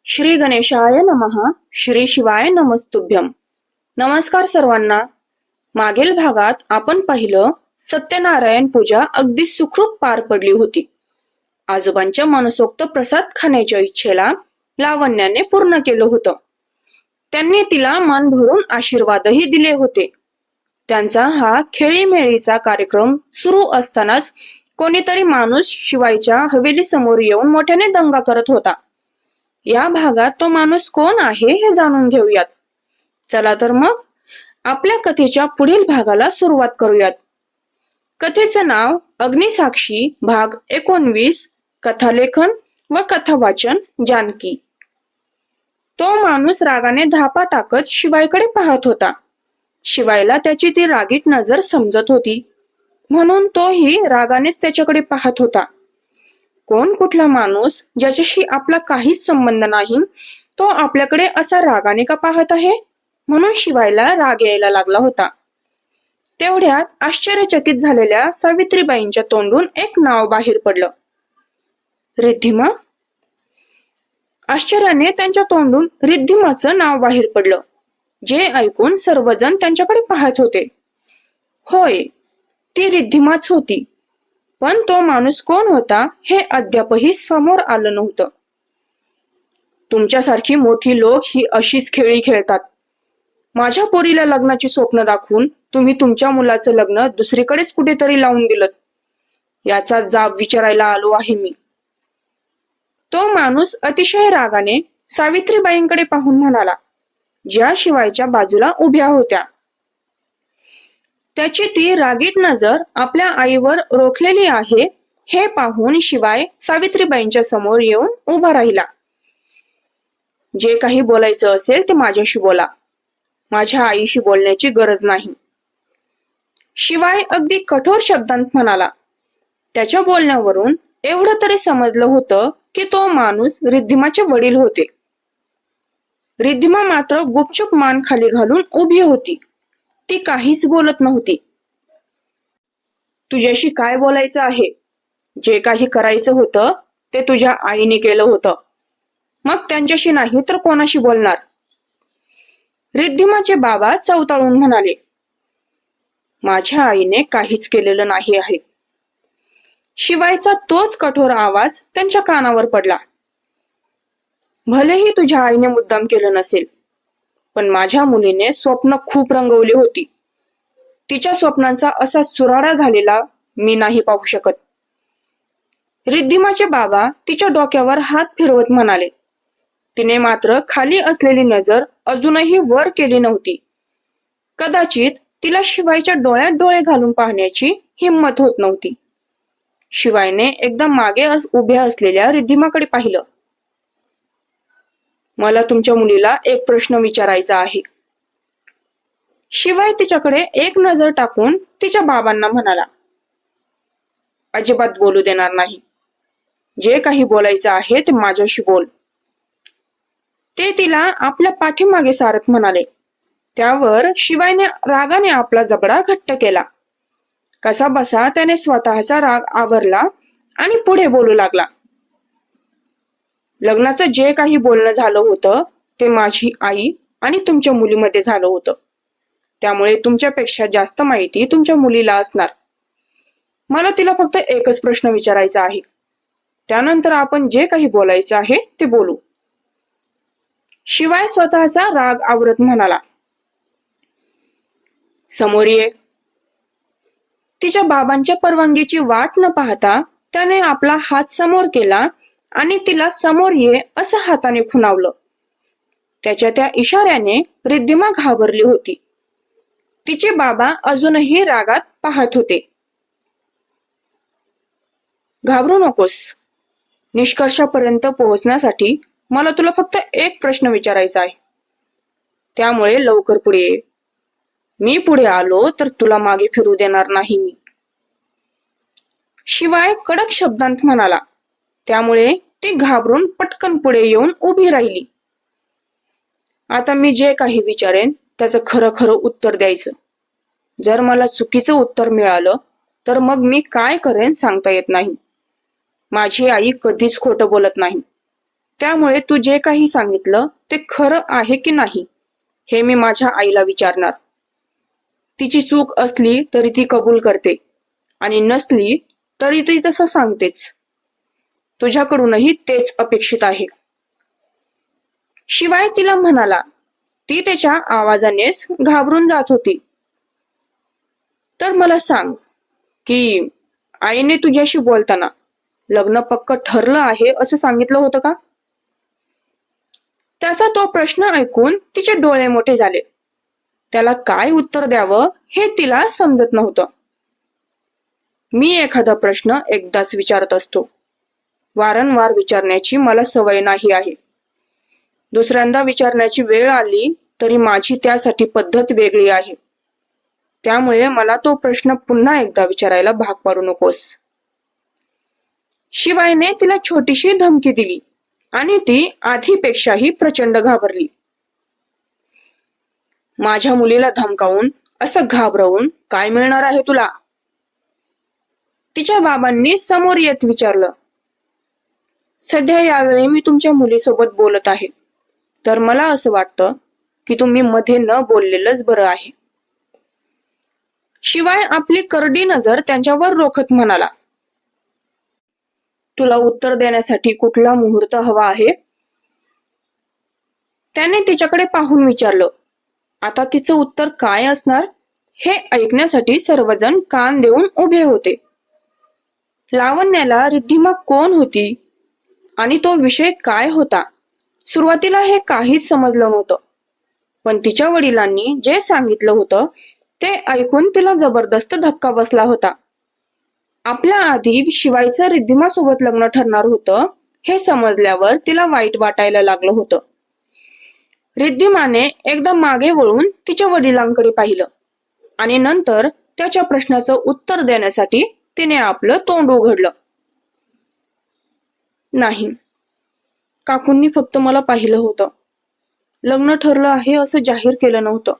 श्री गणेशाय नमः. श्री शिवाय नमस्तुभ्यम. नमस्कार सर्वांना. मागील भागात आपण पाहिलं सत्यनारायण पूजा अगदी सुखरूप पार पडली होती. आजोबांच्या मनसोक्त प्रसाद खाण्याच्या इच्छेला लावण्याने पूर्ण केलं होतं. त्यांनी तिला मन भरून आशीर्वादही दिले होते. त्यांचा हा खेळीमेळीचा कार्यक्रम सुरू असतानाच कोणीतरी माणूस शिवायच्या हवेली समोर येऊन मोठ्याने दंगा करत होता. या भागात तो माणूस कोण आहे हे जाणून घेऊयात. चला तर मग आपल्या कथेच्या पुढील भागाला सुरुवात करूयात. कथेचं नाव अग्निसाक्षी भाग 19. कथालेखन व कथावाचन जानकी. तो माणूस रागाने धापा टाकत शिवायकडे पाहत होता. शिवायला त्याची ती रागीट नजर समजत होती, म्हणून तोही रागानेच त्याच्याकडे पाहत होता. कोण कुठला माणूस ज्याच्याशी आपला काहीच संबंध नाही तो आपल्याकडे असा रागाने का पाहत आहे, म्हणून शिवायला राग यायला लागला होता. तेवढ्यात आश्चर्यचकित झालेल्या सावित्रीबाईंच्या तोंडून एक नाव बाहेर पडलं. रिद्धिमा. आश्चर्याने त्यांच्या तोंडून रिद्धिमाचं नाव बाहेर पडलं, जे ऐकून सर्वजण त्यांच्याकडे पाहत होते. होय, ती रिद्धिमाच होती, पण तो माणूस कोण होता हे अद्यापही समोर आलं नव्हतं. तुमच्यासारखी मोठी लोक ही अशीच खेळी खेळतात. माझ्या पोरीला लग्नाची स्वप्न दाखवून तुम्ही तुमच्या मुलाचं लग्न दुसरीकडेच कुठेतरी लावून दिलं. याचा जाब विचारायला आलो आहे मी. तो माणूस अतिशय रागाने सावित्रीबाईंकडे पाहून म्हणाला, ज्या शिवायच्या बाजूला उभ्या होत्या. त्याची ती रागीट नजर आपल्या आईवर रोखलेली आहे हे पाहून शिवाय सावित्रीबाईंच्या समोर येऊन उभा राहिला. जे काही बोलायचं असेल ते माझ्याशी बोला. माझ्या आईशी बोलण्याची गरज नाही. शिवाय अगदी कठोर शब्दांत म्हणाला. त्याच्या बोलण्यावरून एवढं तरी समजलं होतं की तो माणूस रिद्धिमाचे वडील होते. रिद्धिमा मात्र गुपचूप मान खाली घालून उभी होती. ती काहीच बोलत नव्हती. तुझ्याशी काय बोलायचं आहे? जे काही करायचं होतं ते तुझ्या आईने केलं होतं. मग त्यांच्याशी नाही तर कोणाशी बोलणार? रिद्धिमाचे बाबा चवताळून म्हणाले. माझ्या आईने काहीच केलेलं नाही आहे. शिवायचा तोच कठोर आवाज त्यांच्या कानावर पडला. भलेही तुझ्या आईने मुद्दाम केलं नसेल, पण माझ्या मुलीने स्वप्न खूप रंगवली होती. तिच्या स्वप्नांचा असा चुराडा झालेला मी नाही पाहू शकत. रिद्धिमाचे बाबा तिच्या डोक्यावर हात फिरवत म्हणाले. तिने मात्र खाली असलेली नजर अजूनही वर केली नव्हती. कदाचित तिला शिवायच्या डोळ्यात डोळे घालून पाहण्याची हिंमत होत नव्हती. शिवायने एकदम मागे उभ्या असलेल्या रिद्धिमाकडे पाहिलं. मला तुमच्या मुलीला एक प्रश्न विचारायचा आहे. शिवाय तिच्याकडे एक नजर टाकून तिच्या बाबांना म्हणाला. अजिबात बोलू देणार नाही. जे काही बोलायचं आहे ते माझ्याशी बोल. ते तिला आपल्या पाठीमागे सारत म्हणाले. त्यावर शिवायने रागाने आपला जबडा घट्ट केला. कसा बसा त्याने स्वतःचा राग आवरला आणि पुढे बोलू लागला. लग्नाचं जे काही बोलणं झालं होतं ते माझी आई आणि तुमच्या मुलीमध्ये झालं होतं. त्यामुळे तुमच्यापेक्षा जास्त माहिती तुमच्या मुलीला असणार. मला तिला फक्त एकच प्रश्न विचारायचा आहे. त्यानंतर आपण जे काही बोलायचं आहे ते बोलू. शिवाय स्वतःचा राग आवरत म्हणाला. समोर ये. तिच्या बाबांच्या परवानगीची वाट न पाहता त्याने आपला हात समोर केला आणि तिला समोर ये असं हाताने खुणावलं. त्याच्या त्या इशाऱ्याने रिद्धिमा घाबरली होती. तिचे बाबा अजूनही रागात पाहत होते. घाबरू नकोस. निष्कर्षापर्यंत पोहोचण्यासाठी मला तुला फक्त एक प्रश्न विचारायचा आहे. त्यामुळे लवकर पुढे ये. मी पुढे आलो तर तुला मागे फिरू देणार नाही मी. शिवाय कडक शब्दांत म्हणाला. त्यामुळे ती घाबरून पटकन पुढे येऊन उभी राहिली. आता मी जे काही विचारेन त्याचं खरं खरं उत्तर द्यायचं. जर मला चुकीचं उत्तर मिळालं तर मग मी काय करेन सांगता येत नाही. माझी आई कधीच खोटं बोलत नाही. त्यामुळे तू जे काही सांगितलं ते खरं आहे की नाही हे मी माझ्या आईला विचारणार. तिची चूक असली तरी ती कबूल करते आणि नसली तरी ती तसं सांगतेच. तुझ्याकडूनही तेच अपेक्षित आहे. शिवाय तिला म्हणाला. ती त्याच्या आवाजानेच घाबरून जात होती. तर मला सांग की आईने तुझ्याशी बोलताना लग्न पक्क ठरलं आहे असं सांगितलं होतं का? त्याचा तो प्रश्न ऐकून तिचे डोळे मोठे झाले. त्याला काय उत्तर द्यावं हे तिला समजत नव्हतं. मी एखादा प्रश्न एकदाच विचारत असतो. वारंवार विचारण्याची मला सवय नाही आहे. दुसऱ्यांदा विचारण्याची वेळ आली तरी माझी त्यासाठी पद्धत वेगळी आहे. त्यामुळे मला तो प्रश्न पुन्हा एकदा विचारायला भाग पाडू नकोस. शिवायने तिला छोटीशी धमकी दिली आणि ती आधीपेक्षाही प्रचंड घाबरली. माझ्या मुलीला धमकावून असं घाबरवून काय मिळणार आहे तुला? तिच्या बाबांनी समोर येत विचारलं. सध्या यावेळी मी तुमच्या मुलीसोबत बोलत आहे, तर मला असं वाटतं की तुम्ही मध्ये न बोललेलंच बरं आहे. शिवाय आपली करडी नजर त्यांच्यावर रोखत म्हणाला. तुला उत्तर देण्यासाठी कुठला मुहूर्त हवा आहे? त्याने तिच्याकडे पाहून विचारलं. आता तिचं उत्तर काय असणार हे ऐकण्यासाठी सर्वजण कान देऊन उभे होते. लावण्याला रिद्धिमा कोण होती आणि तो विषय काय होता? सुरुवातीला हे काहीच समजलं नव्हतं, पण तिच्या वडिलांनी जे सांगितलं होतं ते ऐकून तिला जबरदस्त धक्का बसला होता. आपल्या आधी शिवायचं रिद्धिमा सोबत लग्न ठरणार होतं हे समजल्यावर तिला वाईट वाटायला लागलं होतं. रिद्धिमाने एकदा मागे वळून तिच्या वडिलांकडे पाहिलं आणि नंतर त्याच्या प्रश्नाचं उत्तर देण्यासाठी तिने आपलं तोंड उघडलं. नाही, काकूंनी फक्त मला पाहिलं होतं. लग्न ठरलं आहे असं जाहीर केलं नव्हतं.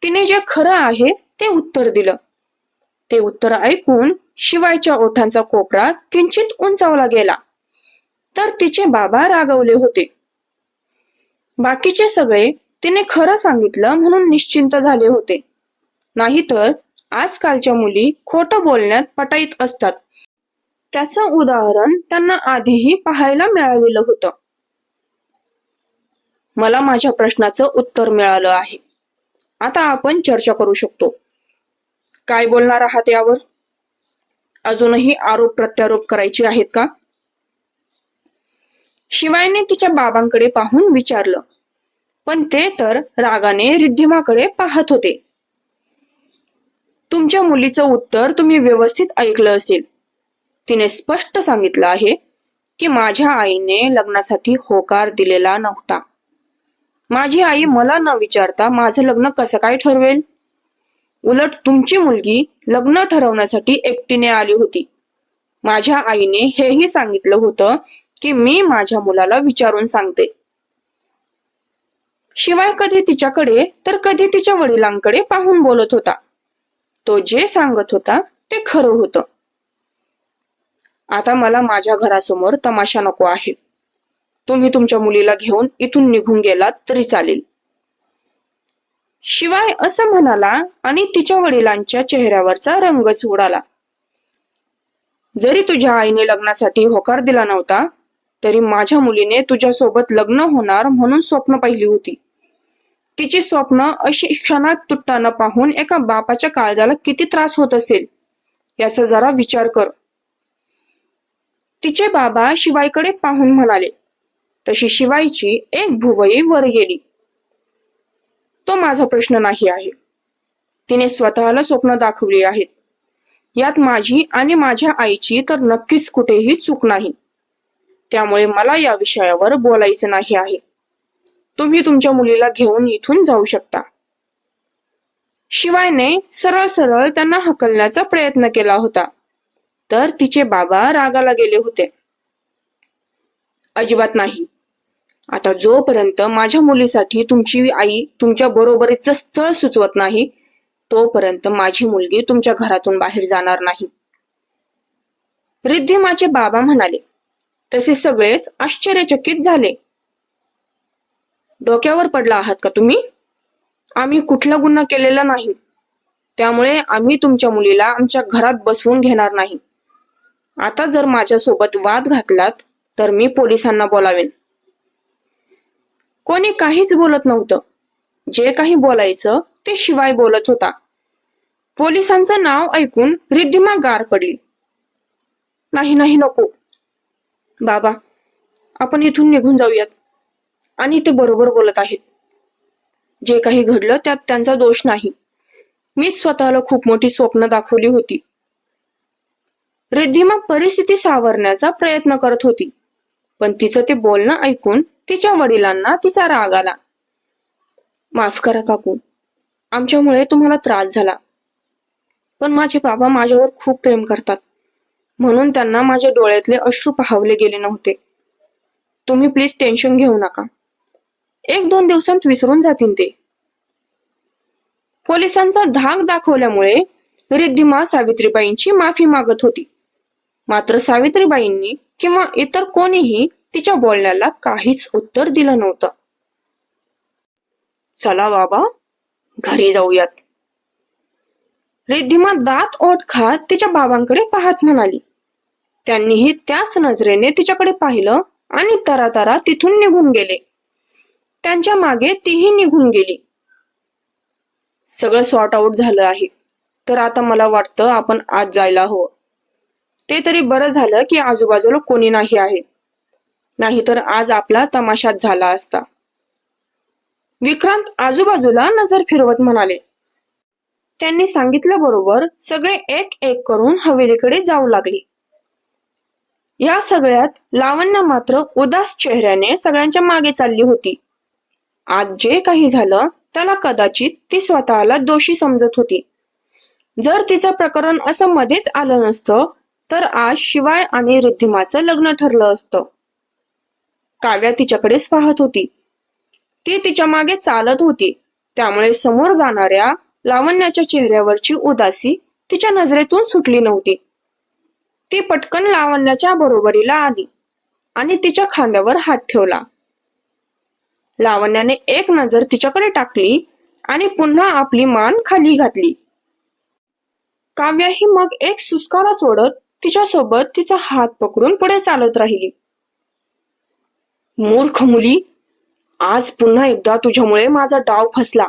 तिने जे खरं आहे ते उत्तर दिलं. ते उत्तर ऐकून शिवायच्या ओठांचा कोपरा किंचित उंचावला गेला. तर तिचे बाबा रागवले होते. बाकीचे सगळे तिने खरं सांगितलं म्हणून निश्चिंत झाले होते. नाहीतर आजकालच्या मुली खोटं बोलण्यात पटाईत असतात. त्याचं उदाहरण त्यांना आधीही पाहायला मिळालेलं होतं. मला माझ्या प्रश्नाचं उत्तर मिळालं आहे. आता आपण चर्चा करू शकतो. काय बोलणार आहात यावर? अजूनही आरोप प्रत्यारोप करायचे आहेत का? शिवायने तिच्या बाबांकडे पाहून विचारलं, पण ते तर रागाने रिद्धिमाकडे पाहत होते. तुमच्या मुलीचं उत्तर तुम्ही व्यवस्थित ऐकलं असेल. तिने स्पष्ट सांगितलं आहे की माझ्या आईने लग्नासाठी होकार दिलेला नव्हता. माझी आई मला न विचारता माझं लग्न कसं काय ठरवेल? उलट तुमची मुलगी लग्न ठरवण्यासाठी एकटीने आली होती. माझ्या आईने हेही सांगितलं होतं की मी माझ्या मुलाला विचारून सांगते. शिवाय कधी तिच्याकडे तर कधी तिच्या वडिलांकडे पाहून बोलत होता. तो जे सांगत होता ते खरं होतं. आता मला माझ्या घरासमोर तमाशा नको आहे. तुम्ही तुमच्या मुलीला घेऊन इथून निघून गेलात तरी चालेल. शिवाय असं म्हणाला आणि तिच्या वडिलांच्या चेहऱ्यावरचा रंगच उडाला. जरी तुझ्या आईने लग्नासाठी होकार दिला नव्हता तरी माझ्या मुलीने तुझ्यासोबत लग्न होणार म्हणून स्वप्न पाहिली होती. तिची स्वप्न अशी क्षणात तुटताना पाहून एका बापाच्या काळजाला किती त्रास होत असेल याचा जरा विचार कर. तिचे बाबा शिवायकडे पाहून म्हणाले. तशी शिवायची एक भुवई वर गेली. तो माझा प्रश्न नाही आहे. तिने स्वतःला स्वप्न दाखवली आहेत. यात माझी आणि माझ्या आईची तर नक्कीच कुठेही चूक नाही. त्यामुळे मला या विषयावर बोलायचं नाही आहे. तुम्ही तुमच्या मुलीला घेऊन इथून जाऊ शकता. शिवायने सरळ सरळ त्यांना हकलण्याचा प्रयत्न केला होता, तर तिचे बाबा रागाला गेले होते. अजिबात नाही. आता जोपर्यंत माझ्या मुलीसाठी तुमची आई तुमच्या बरोबरीचं स्थळ सुचवत नाही तोपर्यंत माझी मुलगी तुमच्या घरातून बाहेर जाणार नाही. रिद्धिमाचे बाबा म्हणाले. तसे सगळेच आश्चर्यचकित झाले. डोक्यावर पडला आहात का तुम्ही? आम्ही कुठला गुन्हा केलेला नाही, त्यामुळे आम्ही तुमच्या मुलीला आमच्या घरात बसवून घेणार नाही. आता जर माझ्यासोबत वाद घातलात तर मी पोलिसांना बोलावेन. कोणी काहीच बोलत नव्हतं. जे काही बोलायचं ते शिवाय बोलत होता. पोलिसांचं नाव ऐकून रिद्धिमा गार पडली. नाही नाही, नको बाबा, आपण इथून निघून जाऊयात. आणि ते बरोबर बोलत आहेत. जे काही घडलं त्यात त्यांचा दोष नाही. मी स्वतःला खूप मोठी स्वप्न दाखवली होती. रिद्धिमा परिस्थिती सावरण्याचा प्रयत्न करत होती, पण तिचं ते बोलणं ऐकून तिच्या वडिलांना तिचा राग आला. माफ करा काकू, आमच्यामुळे तुम्हाला त्रास झाला. पण माझे बाबा माझ्यावर खूप प्रेम करतात, म्हणून त्यांना माझ्या डोळ्यातले अश्रू पाहावले गेले नव्हते. तुम्ही प्लीज टेन्शन घेऊ नका. 1-2 दिवसांत विसरून जातील ते. पोलिसांचा धाक दाखवल्यामुळे रिद्धिमा सावित्रीबाईंची माफी मागत होती. मात्र सावित्रीबाईंनी किंवा इतर कोणीही तिच्या बोलण्याला काहीच उत्तर दिलं नव्हतं. चला बाबा, घरी जाऊयात. रिद्धिमा दात ओठ खात तिच्या बाबांकडे पाहत म्हणाली. त्यांनीही त्याच नजरेने तिच्याकडे पाहिलं आणि तरातरा तिथून निघून गेले. त्यांच्या मागे तीही निघून गेली. सगळं सॉर्ट आउट झालं आहे, तर आता मला वाटतं आपण आज जायला हवं. ते तरी बरं झालं की आजूबाजूला कोणी नाही आहे, नाहीतर आज आपला तमाशाच झाला असता. विक्रांत आजूबाजूला नजर फिरवत म्हणाले. त्यांनी सांगितल्याबरोबर सगळे एक एक करून हवेलीकडे जाऊ लागले. या सगळ्यात लावण्य मात्र उदास चेहऱ्याने सगळ्यांच्या मागे चालली होती. आज जे काही झालं त्याला कदाचित ती स्वतःला दोषी समजत होती. जर तिचं प्रकरण असं मध्येच आलं नसतं तर आज शिवाय आणि रिद्धिमाचं लग्न ठरलं असतं. काव्या तिच्याकडेच पाहत होती. ती तिच्या मागे चालत होती, त्यामुळे समोर जाणाऱ्या लावण्याच्या चेहऱ्यावरची उदासी तिच्या नजरेतून सुटली नव्हती. ती पटकन लावण्याच्या बरोबरीला आली आणि तिच्या खांद्यावर हात ठेवला. लावण्याने एक नजर तिच्याकडे टाकली आणि पुन्हा आपली मान खाली घातली. काव्या ही मग एक सुस्कारा सोडत तिच्यासोबत तिचा हात पकडून पुढे चालत राहिली. मूर्ख मुली, आज पुन्हा एकदा तुझ्यामुळे माझा डाव फसला.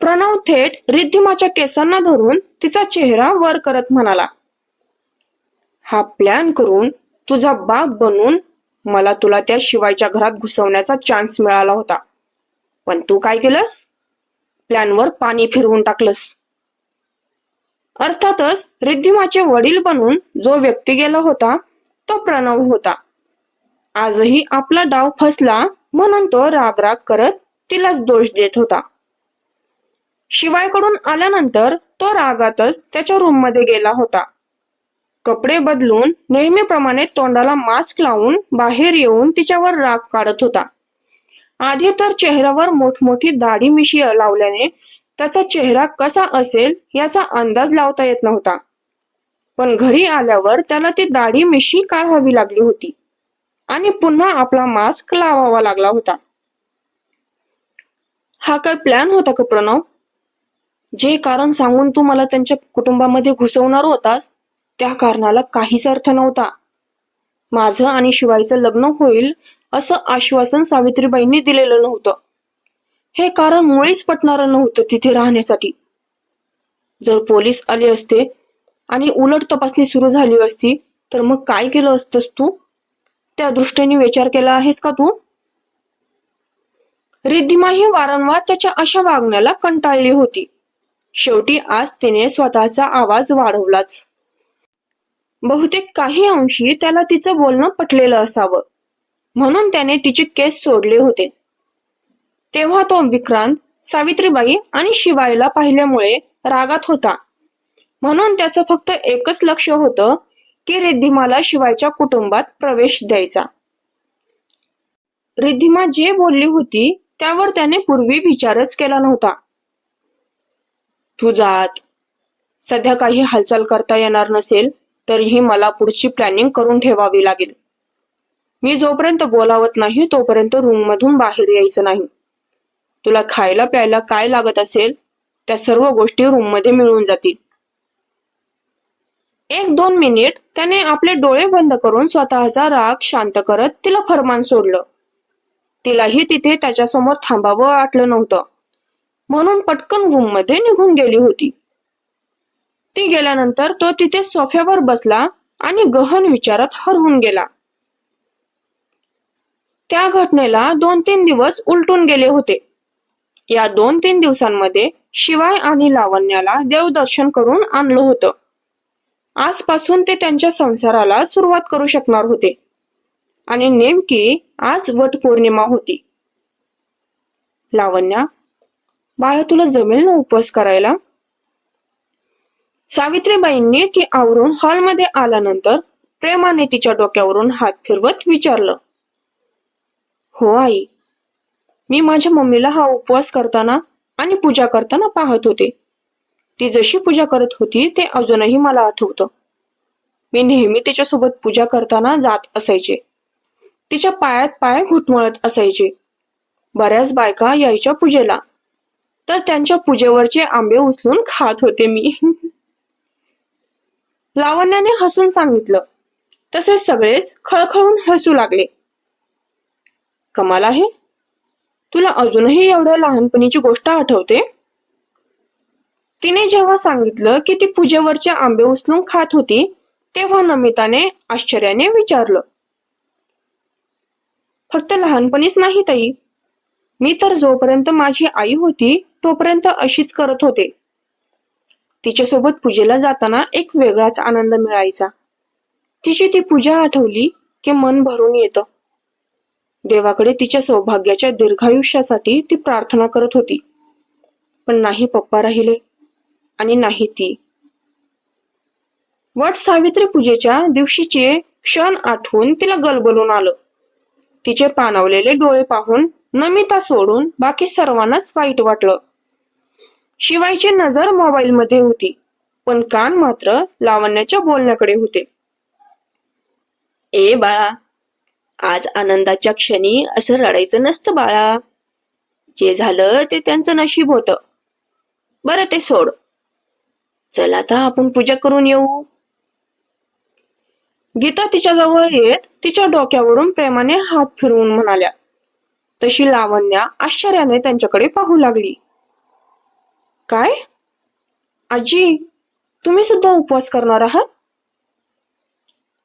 प्रणव थेट रिद्धिमाच्या केसांना धरून तिचा चेहरा वर करत म्हणाला. हा प्लॅन करून तुझा बाप बनून मला तुला त्या शिवायच्या घरात घुसवण्याचा चान्स मिळाला होता, पण तू काय केलंस? प्लॅनवर पाणी फिरवून टाकलंस. अर्थातच रिद्धिमाचे वडील बनून जो व्यक्ती गेला होता तो प्रणव होता. आजही आपला डाव फसला म्हणून तो राग करत तिलाच दोष देत होता. शिवायकडून आल्यानंतर तो रागातच त्याच्या रूम मध्ये गेला होता. कपडे बदलून नेहमीप्रमाणे तोंडाला मास्क लावून बाहेर येऊन तिच्यावर राग काढत होता. आधी तर चेहऱ्यावर मोठमोठी दाढी मिशी लावल्याने त्याचा चेहरा कसा असेल याचा अंदाज लावता येत नव्हता, पण घरी आल्यावर त्याला ती दाढी मिशी काढावी लागली होती आणि पुन्हा आपला मास्क लावावा लागला होता. हा काय प्लॅन होता का प्रणव? जे कारण सांगून तू मला त्यांच्या कुटुंबामध्ये घुसवणार होतास त्या कारणाला काहीच अर्थ नव्हता. माझं आणि शिवायचं लग्न होईल असं आश्वासन सावित्रीबाईंनी दिलेलं नव्हतं. हे कारण मुळीच पटणारं नव्हतं तिथे राहण्यासाठी. जर पोलीस आले असते आणि उलट तपासणी सुरू झाली असती तर मग काय केलं असतंस तू? त्या दृष्टीने विचार केला आहेस का तू? रिद्धिमा ही वारंवार त्याच्या अशा वागण्याला कंटाळली होती. शेवटी आज तिने स्वतःचा आवाज वाढवलाच. बहुतेक काही अंशी त्याला तिचं बोलणं पटलेलं असावं, म्हणून त्याने तिचे केस सोडले होते. तेव्हा तो विक्रांत, सावित्रीबाई आणि शिवायला पाहिल्यामुळे रागात होता, म्हणून त्याचं फक्त एकच लक्ष होतं की रिद्धिमाला शिवायच्या कुटुंबात प्रवेश द्यायचा. रिद्धिमा जे बोलली होती त्यावर त्याने पूर्वी विचारच केला नव्हता. तू जात, सध्या काही हालचाल करता येणार नसेल तरीही मला पुढची प्लॅनिंग करून ठेवावी लागेल. मी जोपर्यंत बोलावत नाही तोपर्यंत रूम मधून बाहेर यायचं नाही. तुला खायला प्यायला काय लागत असेल त्या सर्व गोष्टी रूम मध्ये मिळून जातील. 1-2 मिनिट त्याने आपले डोळे बंद करून स्वतःचा राग शांत करत तिला फरमान सोडलं. तिलाही तिथे त्याच्यासमोर थांबावं वाटलं नव्हतं, म्हणून पटकन रूम मध्ये निघून गेली होती. ती गेल्यानंतर तो तिथे सोफ्यावर बसला आणि गहन विचारात हरवून गेला. त्या घटनेला 2-3 दिवस उलटून गेले होते. या 2-3 दिवसांमध्ये शिवाय आणि लावण्याला देवदर्शन करून आणलं होतं. आजपासून ते त्यांच्या संसाराला सुरुवात करू शकणार होते. आणि नेमकी आज वटपौर्णिमा होती. लावण्या, बाळा तुला जमेल ना उपवास करायला? सावित्रीबाईंनी ती आवरून हॉलमध्ये आल्यानंतर प्रेमाने तिच्या डोक्यावरून हात फिरवत विचारलं. हो आई, मी माझ्या मम्मीला हा उपवास करताना आणि पूजा करताना पाहत होते. ती जशी पूजा करत होती ते अजूनही मला आठवतं. मी नेहमी तिच्यासोबत पूजा करताना जात असायचे. तिच्या पायात पाय घुटमळत असायचे. बऱ्याच बायका यायच्या पूजेला, तर त्यांच्या पूजेवरचे आंबे उचलून खात होते मी. लावण्याने हसून सांगितलं. तसेच सगळेच खळखळून हसू लागले. कमाल आहे, तुला अजूनही एवढ्या लहानपणीची गोष्ट आठवते? तिने जेव्हा सांगितलं की ती पूजेवरचे आंबे उचलून खात होती तेव्हा नमिताने आश्चर्याने विचारलं. फक्त लहानपणीच नाही ताई, मी तर जोपर्यंत माझी आई होती तोपर्यंत अशीच करत होते. तिच्यासोबत पूजेला जाताना एक वेगळाच आनंद मिळायचा. तिची ती पूजा आठवली की मन भरून येतं. देवाकडे तिच्या सौभाग्याच्या दीर्घायुष्यासाठी ती प्रार्थना करत होती. पण नाही पप्पा राहिले आणि नाही ती. वट सावित्री पूजेच्या दिवशीचे क्षण आठवून तिला गलबलून आलं. तिचे पाणावलेले डोळे पाहून नमिता सोडून बाकी सर्वांनाच वाईट वाटलं. शिवायची नजर मोबाईल मध्ये होती, पण कान मात्र लावण्याच्या बोलण्याकडे होते. ए बाळा, आज आनंदाच्या क्षणी असं रडायचं नसतं बाळा. जे झालं ते त्यांचं नशीब होतं. बरं ते सोड. चल आता आपण पूजा करून येऊ. गीता तिच्या जवळ येत तिच्या डोक्यावरून प्रेमाने हात फिरवून म्हणाल्या. तशी लावण्या आश्चर्याने त्यांच्याकडे पाहू लागली. काय आजी, तुम्ही सुद्धा उपवास करणार आहात?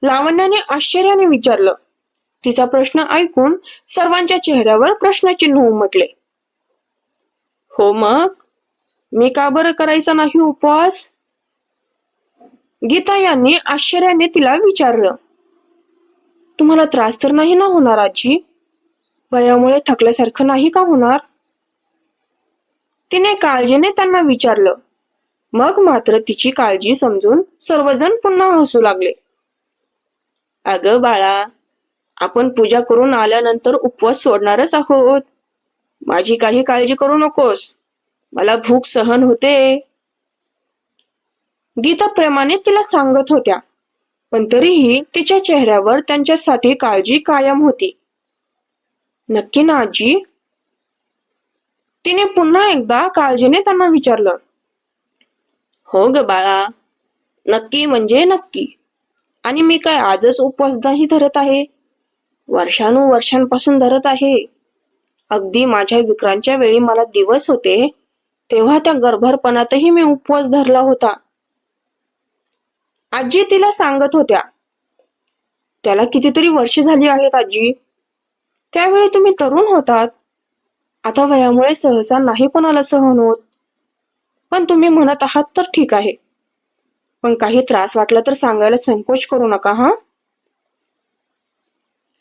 लावण्याने आश्चर्याने विचारलं. तिचा प्रश्न ऐकून सर्वांच्या चेहऱ्यावर प्रश्नचिन्ह उमटले. हो मग, मी का बरं करायचा नाही उपवास? गीता यांनी आश्चर्याने तिला विचारलं. तुम्हाला त्रास तर नाही ना होणार आजी? वयामुळे थकल्यासारखं नाही का होणार? तिने काळजीने त्यांना विचारलं. मग मात्र तिची काळजी समजून सर्वजण पुन्हा हसू लागले. अगं बाळा, आपण पूजा करून आल्यानंतर उपवास सोडणारच आहोत. माझी काही काळजी करू नकोस, मला भूक सहन होते. गीता प्रेमाने तिला सांगत होत्या, पण तरीही तिच्या चेहऱ्यावर त्यांच्यासाठी काळजी कायम होती. नक्की ना आजी? तिने पुन्हा एकदा काळजीने त्यांना विचारलं. हो ग बाळा, नक्की म्हणजे नक्की. आणि मी काय आजच उपवास नाही धरत आहे, वर्षानुवर्षांपासून धरत आहे. अगदी माझ्या विक्रांच्या वेळी मला दिवस होते तेव्हा त्या गर्भारपणातही मी उपवास धरला होता. आजी तिला सांगत होत्या. त्याला कितीतरी वर्ष झाली आहेत आजी. त्यावेळी तुम्ही तरुण होतात. आता वयामुळे सहसा नाही कोणाला सहन होत. पण तुम्ही म्हणत आहात तर ठीक आहे. पण काही त्रास वाटला तर सांगायला संकोच करू नका हा.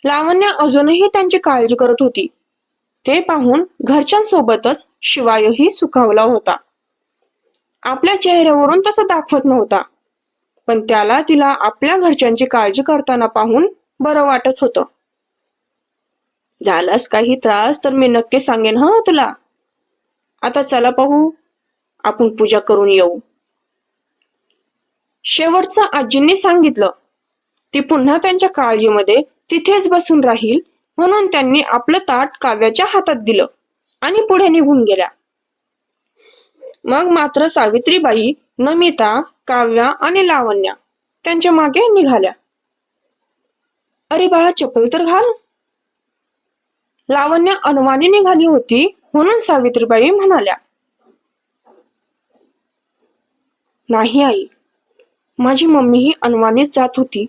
लावण्य अजूनही त्यांची काळजी करत होती. ते पाहून घरच्यांसोबतच शिवायही सुखावला होता. आपल्या चेहऱ्यावरून तसं दाखवत नव्हता, पण त्याला तिला आपल्या घरच्यांची काळजी करताना पाहून बरं वाटत होतं. झालाच काही त्रास तर मी नक्की सांगेन हा तुला. आता चला पाहू, आपण पूजा करून येऊ. शेवटचं आजींनी सांगितलं. ती पुन्हा त्यांच्या काळजीमध्ये तिथेच बसून राहील म्हणून त्यांनी आपलं ताट काव्याच्या हातात दिलं आणि पुढे निघून गेल्या. मग मात्र सावित्रीबाई, नमिता, काव्या आणि लावण्या त्यांच्या मागे निघाल्या. अरे बाळा, चप्पल तर घाल. लावण्या अनवाणी निघाली होती म्हणून सावित्रीबाई म्हणाल्या. नाही आई, माझी मम्मी ही अनवाणीच जात होती.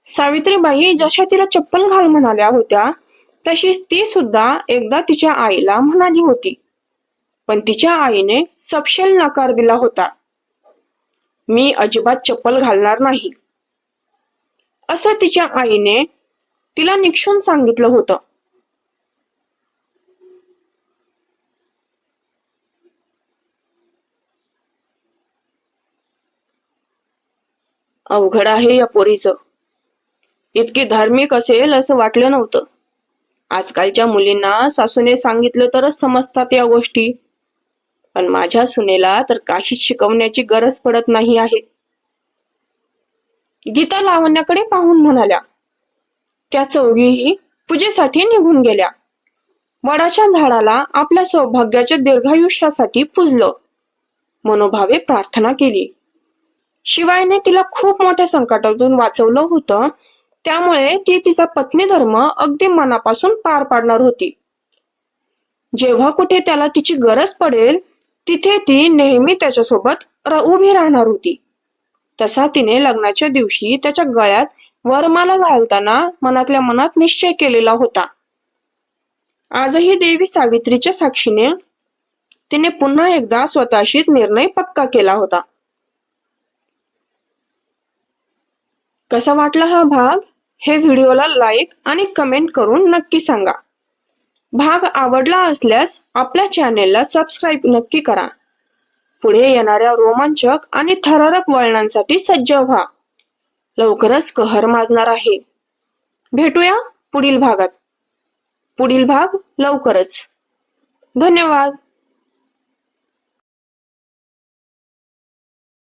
सावित्रीबाई जशा तिला चप्पल घाल म्हणाल्या होत्या तशीच ती सुद्धा एकदा तिच्या आईला म्हणाली होती, पण तिच्या आईने सपशेल नकार दिला होता. मी अजिबात चप्पल घालणार नाही असं तिच्या आईने तिला निक्षून सांगितलं होतं. अवघड आहे या पोरीचं. इतकी धार्मिक असेल असं वाटलं नव्हतं. आजकालच्या मुलींना सासूने सांगितलं तरच समजतात या गोष्टी, पण माझ्या सुनेला तर काहीच शिकवण्याची गरज पडत नाही आहे. गीता लावण्याकडे पाहून म्हणाल्या. त्या चौघीही पूजेसाठी निघून गेल्या. वडाच्या झाडाला आपल्या सौभाग्याच्या दीर्घायुष्यासाठी पूजलं, मनोभावे प्रार्थना केली. शिवायने तिला खूप मोठ्या संकटातून वाचवलं होतं, त्यामुळे ती तिचा पत्नी धर्म अगदी मनापासून पार पाडणार होती. जेव्हा कुठे त्याला तिची गरज पडेल तिथे ती नेहमी त्याच्यासोबत उभी राहणार होती. तसा तिने लग्नाच्या दिवशी त्याच्या गळ्यात वरमाला घालताना मनातल्या मनात निश्चय केलेला होता. आजही देवी सावित्रीच्या साक्षीने तिने पुन्हा एकदा स्वतःशीच निर्णय पक्का केला होता. कसा वाटला हा भाग? हे व्हिडिओला लाईक आणि कमेंट करून नक्की सांगा. भाग आवडला असल्यास आपल्या चॅनेलला सबस्क्राईब नक्की करा. पुढे येणाऱ्या रोमांचक आणि थरारक वळणांसाठी सज्ज व्हा. लवकरच कहर माजणार आहे. भेटूया पुढील भागात. पुढील भाग लवकरच. धन्यवाद.